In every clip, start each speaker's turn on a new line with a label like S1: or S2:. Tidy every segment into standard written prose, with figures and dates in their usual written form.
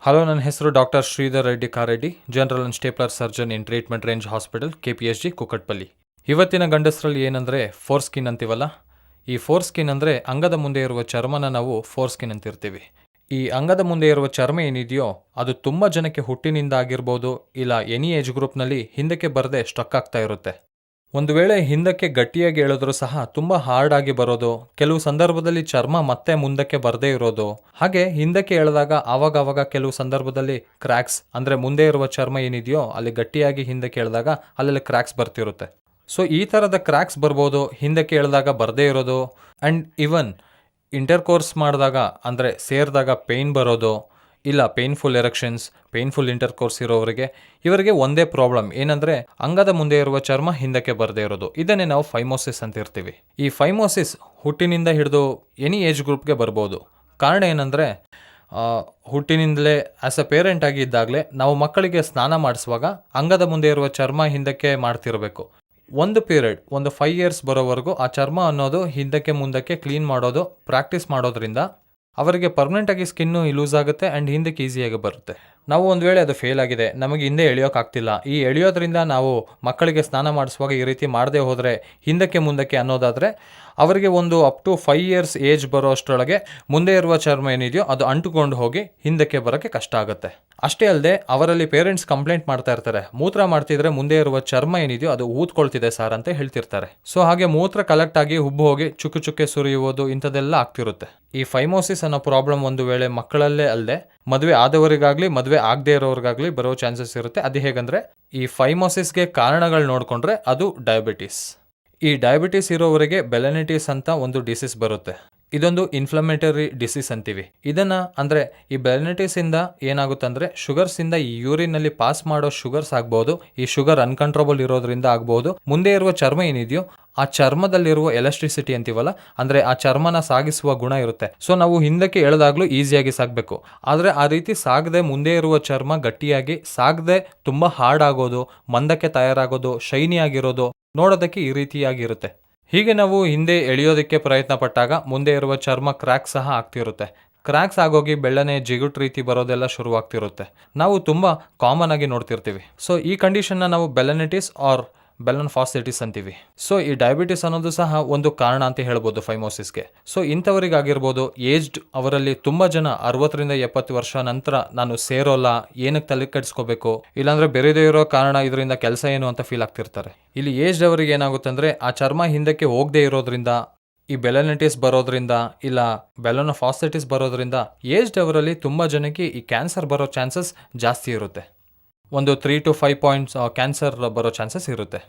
S1: Hello, ನನ್ನ ಹೆಸರು doctor Sridhar Reddy Kareddy, general and stapler surgeon in treatment range hospital, KPSG, Kukatpally. ಇವತ್ತಿನ ಗಂಡಸರಲ್ಲಿ ಏನಂದರೆ ಫೋರ್ ಸ್ಕಿನ್ ಅಂತೀವಲ್ಲ, ಈ ಫೋರ್ ಸ್ಕಿನ್ ಅಂದರೆ ಅಂಗದ ಮುಂದೆ ಇರುವ ಚರ್ಮನ ನಾವು ಫೋರ್ ಸ್ಕಿನ್ ಅಂತಿರ್ತೀವಿ. ಈ ಅಂಗದ ಮುಂದೆ ಇರುವ ಚರ್ಮ ಏನಿದೆಯೋ ಅದು ತುಂಬ ಜನಕ್ಕೆ ಹುಟ್ಟಿನಿಂದ ಆಗಿರ್ಬೋದು, ಇಲ್ಲ ಎನಿ ಏಜ್ ಗ್ರೂಪ್ನಲ್ಲಿ ಹಿಂದಕ್ಕೆ ಬರದೆ ಸ್ಟಕ್ ಆಗ್ತಾ ಇರುತ್ತೆ. ಒಂದು ವೇಳೆ ಹಿಂದಕ್ಕೆ ಗಟ್ಟಿಯಾಗಿ ಎಳೆದ್ರೂ ಸಹ ತುಂಬ ಹಾರ್ಡ್ ಆಗಿ ಬರೋದು, ಕೆಲವು ಸಂದರ್ಭದಲ್ಲಿ ಚರ್ಮ ಮತ್ತೆ ಮುಂದಕ್ಕೆ ಬರದೇ ಇರೋದು, ಹಾಗೆ ಹಿಂದಕ್ಕೆ ಎಳೆದಾಗ ಆವಾಗ ಕೆಲವು ಸಂದರ್ಭದಲ್ಲಿ ಕ್ರ್ಯಾಕ್ಸ್ ಅಂದರೆ ಮುಂದೆ ಇರುವ ಚರ್ಮ ಏನಿದೆಯೋ ಅಲ್ಲಿ ಗಟ್ಟಿಯಾಗಿ ಹಿಂದಕ್ಕೆ ಎಳೆದಾಗ ಅಲ್ಲೆಲ್ಲ ಕ್ರ್ಯಾಕ್ಸ್ ಬರ್ತಿರುತ್ತೆ. ಸೊ ಈ ಥರದ ಕ್ರ್ಯಾಕ್ಸ್ ಬರ್ಬೋದು, ಹಿಂದಕ್ಕೆ ಎಳೆದಾಗ ಬರದೇ ಇರೋದು, ಆ್ಯಂಡ್ ಇವನ್ ಇಂಟರ್ಕೋರ್ಸ್ ಮಾಡಿದಾಗ ಅಂದರೆ ಸೇರಿದಾಗ ಪೇಯ್ನ್ ಬರೋದು, ಇಲ್ಲ ಪೇನ್ಫುಲ್ ಎರೆಕ್ಷನ್ಸ್, ಪೇನ್ಫುಲ್ ಇಂಟರ್ಕೋರ್ಸ್ ಇರೋವರಿಗೆ ಇವರಿಗೆ ಒಂದೇ ಪ್ರಾಬ್ಲಮ್ ಏನಂದರೆ ಅಂಗದ ಮುಂದೆ ಇರುವ ಚರ್ಮ ಹಿಂದಕ್ಕೆ ಬರದೇ ಇರೋದು. ಇದನ್ನೇ ನಾವು ಫೈಮೋಸಿಸ್ ಅಂತ ಇರ್ತೀವಿ. ಈ ಫೈಮೋಸಿಸ್ ಹುಟ್ಟಿನಿಂದ ಹಿಡಿದು ಎನಿ ಏಜ್ ಗ್ರೂಪ್ಗೆ ಬರ್ಬೋದು. ಕಾರಣ ಏನಂದರೆ ಹುಟ್ಟಿನಿಂದಲೇ ಆ್ಯಸ್ ಅ ಪೇರೆಂಟ್ ಆಗಿ ಇದ್ದಾಗಲೇ ನಾವು ಮಕ್ಕಳಿಗೆ ಸ್ನಾನ ಮಾಡಿಸುವಾಗ ಅಂಗದ ಮುಂದೆ ಇರುವ ಚರ್ಮ ಹಿಂದಕ್ಕೆ ಮಾಡ್ತಿರಬೇಕು. ಒಂದು ಪೀರಿಯಡ್, ಒಂದು 5 years ಬರೋವರೆಗೂ ಆ ಚರ್ಮ ಅನ್ನೋದು ಹಿಂದಕ್ಕೆ ಮುಂದಕ್ಕೆ ಕ್ಲೀನ್ ಮಾಡೋದು ಪ್ರಾಕ್ಟೀಸ್ ಮಾಡೋದ್ರಿಂದ ಅವರಿಗೆ ಪರ್ಮನೆಂಟಾಗಿ ಸ್ಕಿನ್ನು ಲೂಸ್ ಆಗುತ್ತೆ ಆ್ಯಂಡ್ ಹಿಂದಕ್ಕೆ ಈಸಿಯಾಗಿ ಬರುತ್ತೆ. ನಾವು ಒಂದು ವೇಳೆ ಅದು ಫೇಲ್ ಆಗಿದೆ, ನಮಗೆ ಹಿಂದೆ ಎಳೆಯೋಕ್ಕಾಗ್ತಿಲ್ಲ, ಈ ಎಳೆಯೋದ್ರಿಂದ ನಾವು ಮಕ್ಕಳಿಗೆ ಸ್ನಾನ ಮಾಡಿಸುವಾಗ ಈ ರೀತಿ ಮಾಡದೆ ಹೋದರೆ ಹಿಂದಕ್ಕೆ ಮುಂದಕ್ಕೆ ಅನ್ನೋದಾದರೆ ಅವರಿಗೆ ಒಂದು ಅಪ್ ಟು 5 years ಏಜ್ ಬರೋ ಅಷ್ಟರೊಳಗೆ ಮುಂದೆ ಇರುವ ಚರ್ಮ ಏನಿದೆಯೋ ಅದು ಅಂಟುಕೊಂಡು ಹೋಗಿ ಹಿಂದಕ್ಕೆ ಬರೋಕ್ಕೆ ಕಷ್ಟ ಆಗುತ್ತೆ. ಅಷ್ಟೇ ಅಲ್ಲದೆ ಅವರಲ್ಲಿ ಪೇರೆಂಟ್ಸ್ ಕಂಪ್ಲೇಂಟ್ ಮಾಡ್ತಾ ಇರ್ತಾರೆ, ಮೂತ್ರ ಮಾಡ್ತಿದ್ರೆ ಮುಂದೆ ಇರುವ ಚರ್ಮ ಏನಿದೆಯೋ ಅದು ಊದ್ಕೊಳ್ತಿದೆ ಸರ್ ಅಂತ ಹೇಳ್ತಿರ್ತಾರೆ. ಸೊ ಹಾಗೆ ಮೂತ್ರ ಕಲೆಕ್ಟ್ ಆಗಿ ಹುಬ್ಬು ಹೋಗಿ ಚುಕ್ಕೆ ಸುರಿಯುವುದು ಇಂಥದ್ದೆಲ್ಲ ಆಗ್ತಿರುತ್ತೆ. ಈ ಫೈಮೋಸಿಸ್ ಅನ್ನೋ ಪ್ರಾಬ್ಲಮ್ ಒಂದು ವೇಳೆ ಮಕ್ಕಳಲ್ಲೇ ಅಲ್ಲದೆ ಮದುವೆ ಆದವರಿಗಾಗಲಿ ಮದುವೆ ಆಗದೆ ಇರೋರಿಗಾಗಲಿ ಬರೋ ಚಾನ್ಸಸ್ ಇರುತ್ತೆ. ಅದು ಹೇಗಂದರೆ ಈ ಫೈಮೋಸಿಸ್ಗೆ ಕಾರಣಗಳು ನೋಡಿಕೊಂಡ್ರೆ ಅದು ಡಯಾಬಿಟಿಸ್. ಈ ಡಯಾಬಿಟಿಸ್ ಇರೋವರಿಗೆ ಬೆಲೆನಿಟಿಸ್ ಅಂತ ಒಂದು ಡಿಸೀಸ್ ಬರುತ್ತೆ. ಇದೊಂದು ಇನ್ಫ್ಲಮೇಟರಿ ಡಿಸೀಸ್ ಅಂತೀವಿ. ಇದನ್ನ ಅಂದರೆ ಈ ಬೆಲೆನಿಟಿಸ್ ಇಂದ ಏನಾಗುತ್ತಂದ್ರೆ ಶುಗರ್ಸ್ ಇಂದ ಈ ಯೂರಿನಲ್ಲಿ ಪಾಸ್ ಮಾಡೋ ಶುಗರ್ಸ್ ಆಗ್ಬಹುದು, ಈ ಶುಗರ್ ಅನ್ಕಂಟ್ರೋಬಲ್ ಇರೋದ್ರಿಂದ ಆಗ್ಬಹುದು. ಮುಂದೆ ಇರುವ ಚರ್ಮ ಏನಿದೆಯೋ ಆ ಚರ್ಮದಲ್ಲಿರುವ ಎಲೆಕ್ಟ್ರಿಸಿಟಿ ಅಂತೀವಲ್ಲ, ಅಂದ್ರೆ ಆ ಚರ್ಮನ ಸಾಗಿಸುವ ಗುಣ ಇರುತ್ತೆ. ಸೊ ನಾವು ಹಿಂದಕ್ಕೆ ಎಳೆದಾಗ್ಲೂ ಈಸಿಯಾಗಿ ಸಾಗಬೇಕು. ಆದರೆ ಆ ರೀತಿ ಸಾಗದೆ ಮುಂದೆ ಇರುವ ಚರ್ಮ ಗಟ್ಟಿಯಾಗಿ ಸಾಗದೆ ತುಂಬಾ ಹಾರ್ಡ್ ಆಗೋದು, ಮಂದಕ್ಕೆ ತಯಾರಾಗೋದು, ಶೈನಿ ಆಗಿರೋದು ನೋಡೋದಕ್ಕೆ ಈ ರೀತಿಯಾಗಿರುತ್ತೆ. ಹೀಗೆ ನಾವು ಹಿಂದೆ ಎಳೆಯೋದಕ್ಕೆ ಪ್ರಯತ್ನ ಪಟ್ಟಾಗ ಮುಂದೆ ಇರುವ ಚರ್ಮ ಕ್ರ್ಯಾಕ್ ಸಹ ಆಗ್ತಿರುತ್ತೆ. ಕ್ರ್ಯಾಕ್ಸ್ ಆಗೋಗಿ ಬೆಳ್ಳನೆ ಜಿಗುಟ್ ರೀತಿ ಬರೋದೆಲ್ಲ ಶುರುವಾಗ್ತಿರುತ್ತೆ. ನಾವು ತುಂಬ ಕಾಮನ್ ಆಗಿ ನೋಡ್ತಿರ್ತೀವಿ. ಸೊ ಈ ಕಂಡೀಷನ್ನ ನಾವು ಬೆಲೆನಿಟಿಸ್ ಆರ್ ಬೆಲನ್ ಫಾಸ್ಸಿಟಿಸ್ ಅಂತೀವಿ. ಸೊ ಈ ಡಯಾಬಿಟಿಸ್ ಅನ್ನೋದು ಸಹ ಒಂದು ಕಾರಣ ಅಂತ ಹೇಳ್ಬೋದು ಫೈಮೋಸಿಸ್ಗೆ. ಸೊ ಇಂಥವರಿಗಾಗಿರ್ಬೋದು, ಏಜ್ಡ್ ಅವರಲ್ಲಿ ತುಂಬ ಜನ 60ರಿಂದ 70 ವರ್ಷ ನಂತರ ನಾನು ಸೇರೋಲ್ಲ, ಏನಕ್ಕೆ ತಲೆ ಕೆಡಿಸ್ಕೋಬೇಕು, ಇಲ್ಲಾಂದ್ರೆ ಬೇರೆದೇ ಇರೋ ಕಾರಣ ಇದರಿಂದ ಕೆಲಸ ಏನು ಅಂತ ಫೀಲ್ ಆಗ್ತಿರ್ತಾರೆ. ಇಲ್ಲಿ ಏಜ್ಡ್ ಅವರಿಗೆ ಏನಾಗುತ್ತೆ ಅಂದರೆ ಆ ಚರ್ಮ ಹಿಂದಕ್ಕೆ ಹೋಗದೆ ಇರೋದ್ರಿಂದ, ಈ ಬೆಲೆನಿಟಿಸ್ ಬರೋದ್ರಿಂದ, ಇಲ್ಲ ಬೆಲನೋಫಾಸ್ಸಿಟಿಸ್ ಬರೋದ್ರಿಂದ ಏಜ್ಡ್ ಅವರಲ್ಲಿ ತುಂಬ ಜನಕ್ಕೆ ಈ ಕ್ಯಾನ್ಸರ್ ಬರೋ ಚಾನ್ಸಸ್ ಜಾಸ್ತಿ ಇರುತ್ತೆ. ಒಂದು 3 to 5 points ಕ್ಯಾನ್ಸರ್ ಬರೋ ಚಾನ್ಸಸ್ ಇರುತ್ತೆ.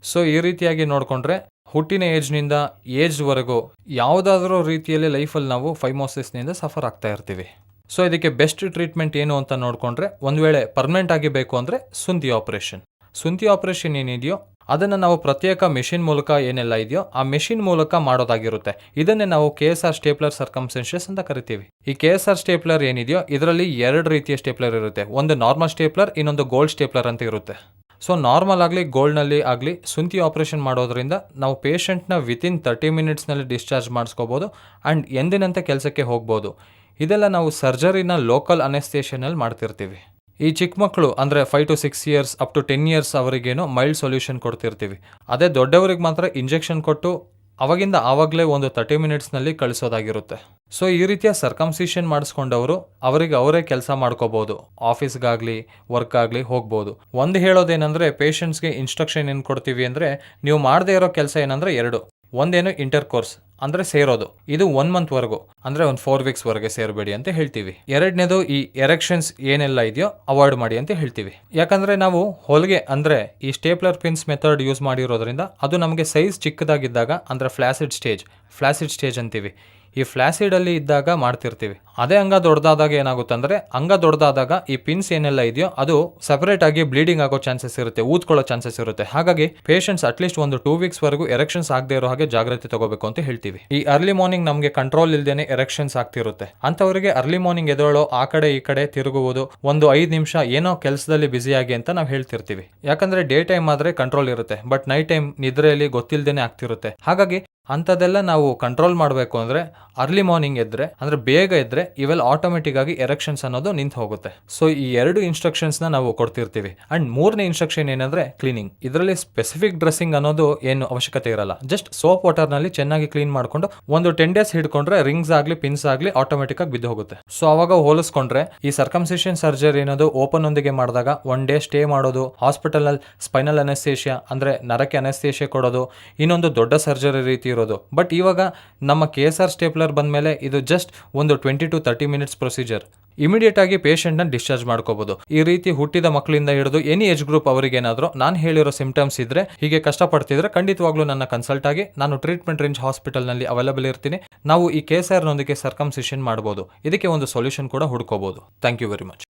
S1: ಸೊ ಈ ರೀತಿಯಾಗಿ ನೋಡಿಕೊಂಡ್ರೆ ಹುಟ್ಟಿನ ಏಜ್ನಿಂದ ಏಜ್ವರೆಗೂ ಯಾವುದಾದ್ರೂ ರೀತಿಯಲ್ಲಿ ಲೈಫಲ್ಲಿ ನಾವು ಫೈಮೋಸಿಸ್ನಿಂದ ಸಫರ್ ಆಗ್ತಾ ಇರ್ತೀವಿ. ಸೊ ಇದಕ್ಕೆ ಬೆಸ್ಟ್ ಟ್ರೀಟ್ಮೆಂಟ್ ಏನು ಅಂತ ನೋಡಿಕೊಂಡ್ರೆ, ಒಂದು ವೇಳೆ ಪರ್ಮನೆಂಟ್ ಆಗಿ ಬೇಕು ಅಂದರೆ ಸುಂತಿ ಆಪರೇಷನ್ ಏನಿದೆಯೋ ಅದನ್ನು ನಾವು ಪ್ರತ್ಯೇಕ ಮೆಷಿನ್ ಮೂಲಕ ಏನೆಲ್ಲ ಇದೆಯೋ ಆ ಮೆಷಿನ್ ಮೂಲಕ ಮಾಡೋದಾಗಿರುತ್ತೆ. ಇದನ್ನೇ ನಾವು KSR ಸ್ಟೇಪ್ಲರ್ ಸರ್ಕಮ್ಸ್ಟೆನ್ಷಸ್ ಅಂತ ಕರಿತೀವಿ. ಈ KSR ಸ್ಟೇಪ್ಲರ್ ಏನಿದೆಯೋ ಇದರಲ್ಲಿ 2 ರೀತಿಯ ಸ್ಟೇಪ್ಲರ್ ಇರುತ್ತೆ. ಒಂದು ನಾರ್ಮಲ್ ಸ್ಟೇಪ್ಲರ್, ಇನ್ನೊಂದು ಗೋಲ್ಡ್ ಸ್ಟೇಪ್ಲರ್ ಅಂತ ಇರುತ್ತೆ. ಸೊ ನಾರ್ಮಲ್ ಆಗಲಿ ಗೋಲ್ಡ್ನಲ್ಲಿ ಆಗಲಿ ಸುಂತಿ ಆಪರೇಷನ್ ಮಾಡೋದ್ರಿಂದ ನಾವು ಪೇಷಂಟ್ನ ವಿತಿನ್ 30 minutesನಲ್ಲಿ ಡಿಸ್ಚಾರ್ಜ್ ಮಾಡಿಸ್ಕೋಬೋದು ಆ್ಯಂಡ್ ಎಂದಿನಂತೆ ಕೆಲಸಕ್ಕೆ ಹೋಗ್ಬೋದು. ಇದೆಲ್ಲ ನಾವು ಸರ್ಜರಿನ ಲೋಕಲ್ ಅನೆಸ್ಥೇಷನಲ್ಲಿ ಮಾಡ್ತಿರ್ತೀವಿ. ಈ ಚಿಕ್ಕ ಮಕ್ಕಳು ಅಂದರೆ 5 to 6 years up to 10 years ಅವರಿಗೇನೋ ಮೈಲ್ಡ್ ಸೊಲ್ಯೂಷನ್ ಕೊಡ್ತಿರ್ತೀವಿ. ಅದೇ ದೊಡ್ಡವರಿಗೆ ಮಾತ್ರ ಇಂಜೆಕ್ಷನ್ ಕೊಟ್ಟು ಅವಾಗಿಂದ ಆವಾಗಲೇ ಒಂದು 30 minutesನಲ್ಲಿ ಕಳಿಸೋದಾಗಿರುತ್ತೆ. ಸೊ ಈ ರೀತಿಯ ಸರ್ಕಮ್ಸಿಷನ್ ಮಾಡಿಸ್ಕೊಂಡವರು ಅವರಿಗೆ ಅವರೇ ಕೆಲಸ ಮಾಡ್ಕೋಬೋದು, ಆಫೀಸ್ಗಾಗಲಿ ವರ್ಕ್ ಆಗಲಿ ಹೋಗ್ಬೋದು. ಒಂದು ಹೇಳೋದೇನೆಂದರೆ ಪೇಷಂಟ್ಸ್ಗೆ ಇನ್ಸ್ಟ್ರಕ್ಷನ್ ಏನು ಕೊಡ್ತೀವಿ ಅಂದರೆ, ನೀವು ಮಾಡದೇ ಇರೋ ಕೆಲಸ ಏನಂದರೆ 2. ಒಂದೇನು ಇಂಟರ್ಕೋರ್ಸ್ ಅಂದರೆ ಸೇರೋದು, ಇದು 1 monthವರೆಗೂ ಅಂದರೆ ಒಂದು 4 weeksವರೆಗೆ ಸೇರಬೇಡಿ ಅಂತ ಹೇಳ್ತೀವಿ. ಎರಡನೇದು ಈ ಎರೆಕ್ಷನ್ಸ್ ಏನೆಲ್ಲ ಇದೆಯೋ ಅವಾಯ್ಡ್ ಮಾಡಿ ಅಂತ ಹೇಳ್ತೀವಿ. ಯಾಕಂದರೆ ನಾವು ಹೊಲಿಗೆ ಅಂದರೆ ಈ ಸ್ಟೇಪ್ಲರ್ ಪಿನ್ಸ್ ಮೆಥಡ್ ಯೂಸ್ ಮಾಡಿರೋದ್ರಿಂದ ಅದು ನಮಗೆ ಸೈಜ್ ಚಿಕ್ಕದಾಗಿದ್ದಾಗ ಅಂದರೆ ಫ್ಲಾಸಿಡ್ ಸ್ಟೇಜ್ ಅಂತೀವಿ. ಈ ಫ್ಲಾಸಿಡಲ್ಲಿ ಇದ್ದಾಗ ಮಾಡ್ತಿರ್ತೀವಿ. ಅದೇ ಅಂಗ ದೊಡ್ಡದಾದಾಗ ಏನಾಗುತ್ತೆ ಅಂದರೆ, ಅಂಗ ದೊಡ್ಡದಾದಾಗ ಈ ಪಿನ್ಸ್ ಏನೆಲ್ಲ ಇದೆಯೋ ಅದು ಸೆಪರೇಟ್ ಆಗಿ ಬ್ಲೀಡಿಂಗ್ ಆಗೋ ಚಾನ್ಸಸ್ ಇರುತ್ತೆ, ಊದ್ಕೊಳ್ಳೋ ಚಾನ್ಸಸ್ ಇರುತ್ತೆ. ಹಾಗಾಗಿ ಪೇಷಂಟ್ಸ್ ಅಟ್ಲೀಸ್ಟ್ ಒಂದು 2 weeksವರೆಗೂ ಎರೆಕ್ಷನ್ಸ್ ಆಗದೆ ಇರೋ ಹಾಗೆ ಜಾಗ್ರತೆ ತಗೋಬೇಕು ಅಂತ ಹೇಳ್ತೀವಿ. ಈ ಅರ್ಲಿ ಮಾರ್ನಿಂಗ್ ನಮಗೆ ಕಂಟ್ರೋಲ್ ಇಲ್ದೇನೆ ಎರೆಕ್ಷನ್ಸ್ ಆಗ್ತಿರುತ್ತೆ. ಅಂಥವರಿಗೆ ಅರ್ಲಿ ಮಾರ್ನಿಂಗ್ ಎದ್ದೇಳೋ, ಆ ಕಡೆ ಈ ಕಡೆ ತಿರುಗುವುದು, ಒಂದು 5 ನಿಮಿಷ ಏನೋ ಕೆಲಸದಲ್ಲಿ ಬ್ಯುಸಿಯಾಗಿ ಅಂತ ನಾವು ಹೇಳ್ತಿರ್ತೀವಿ. ಯಾಕಂದ್ರೆ ಡೇ ಟೈಮ್ ಆದ್ರೆ ಕಂಟ್ರೋಲ್ ಇರುತ್ತೆ, ಬಟ್ ನೈಟ್ ಟೈಮ್ ನಿದ್ರೆಯಲ್ಲಿ ಗೊತ್ತಿಲ್ದೇನೆ ಆಗ್ತಿರುತ್ತೆ. ಹಾಗಾಗಿ ಅಂಥದ್ದೆಲ್ಲ ನಾವು ಕಂಟ್ರೋಲ್ ಮಾಡಬೇಕು ಅಂದರೆ ಅರ್ಲಿ ಮಾರ್ನಿಂಗ್ ಎದ್ದರೆ ಅಂದರೆ ಬೇಗ ಎದ್ದರೆ ಇವೆಲ್ಲ ಆಟೋಮೆಟಿಕ್ ಆಗಿ ಎರೆಕ್ಷನ್ಸ್ ಅನ್ನೋದು ನಿಂತು ಹೋಗುತ್ತೆ. ಸೊ ಈ 2 ಇನ್ಸ್ಟ್ರಕ್ಷನ್ಸ್ನ ನಾವು ಕೊಡ್ತಿರ್ತೀವಿ. ಆ್ಯಂಡ್ 3ನೇ ಇನ್ಸ್ಟ್ರಕ್ಷನ್ ಏನಂದರೆ ಕ್ಲೀನಿಂಗ್. ಇದರಲ್ಲಿ ಸ್ಪೆಸಿಫಿಕ್ ಡ್ರೆಸ್ಸಿಂಗ್ ಅನ್ನೋದು ಏನು ಅವಶ್ಯಕತೆ ಇರಲ್ಲ. ಜಸ್ಟ್ ಸೋಪ್ ವಾಟರ್ನಲ್ಲಿ ಚೆನ್ನಾಗಿ ಕ್ಲೀನ್ ಮಾಡಿಕೊಂಡು ಒಂದು 10 days ಹಿಡ್ಕೊಂಡ್ರೆ ರಿಂಗ್ಸ್ ಆಗಲಿ ಪಿನ್ಸ್ ಆಗಲಿ ಆಟೋಮೆಟಿಕ್ ಆಗಿ ಬಿದ್ದು ಹೋಗುತ್ತೆ. ಸೊ ಅವಾಗ ಹೋಲಿಸ್ಕೊಂಡ್ರೆ ಈ ಸರ್ಕಮ್ಸಿಷನ್ ಸರ್ಜರಿ ಅನ್ನೋದು ಓಪನ್ ಒಂದಿಗೆ ಮಾಡಿದಾಗ 1 day ಸ್ಟೇ ಮಾಡೋದು, ಹಾಸ್ಪಿಟಲ್ನಲ್ಲಿ ಸ್ಪೈನಲ್ ಅನೆಸ್ಥೇಷಿಯಾ ಅಂದರೆ ನರಕ್ಕೆ ಅನೆಸ್ಥೇಷಿಯಾ ಕೊಡೋದು, ಇನ್ನೊಂದು ದೊಡ್ಡ ಸರ್ಜರಿ ರೀತಿ ಇರೋದು. ಬಟ್ ಇವಾಗ ನಮ್ಮ KSR ಸ್ಟೇಪ್ಲರ್ ಬಂದಮೇಲೆ ಇದು ಜಸ್ಟ್ ಒಂದು 20 to 30 minutes ಪ್ರೊಸೀಜರ್. ಇಮಿಡಿಯೇಟ್ ಆಗಿ ಪೇಷಂಟ್ನ ಡಿಸ್ಚಾರ್ಜ್ ಮಾಡ್ಕೋಬಹುದು. ಈ ರೀತಿ ಹುಟ್ಟಿದ ಮಕ್ಕಳಿಂದ ಹಿಡಿದು ಎನಿ ಏಜ್ ಗ್ರೂಪ್ ಅವರಿಗೇನಾದರೂ ನಾನು ಹೇಳಿರೋ ಸಿಂಪ್ಟಮ್ಸ್ ಇದ್ರೆ, ಹೀಗೆ ಕಷ್ಟಪಡ್ತಿದ್ರೆ ಖಂಡಿತವಾಗ್ಲೂ ನನ್ನ ಕನ್ಸಲ್ಟ್ ಆಗಿ. ನಾನು ಟ್ರೀಟ್ಮೆಂಟ್ ರೇಂಜ್ ಹಾಸ್ಪಿಟಲ್ನಲ್ಲಿ ಅವೈಲೇಬಲ್ ಇರ್ತೀನಿ. ನಾವು ಈ KSR ನೊಂದಿಗೆ ಸರ್ಕಮ್ಸಿಷನ್ ಮಾಡ್ಬೋದು. ಇದಕ್ಕೆ ಒಂದು ಸೊಲ್ಯೂಷನ್ ಕೂಡ ಹುಡ್ಕೋಬಹುದು. Thank you very much.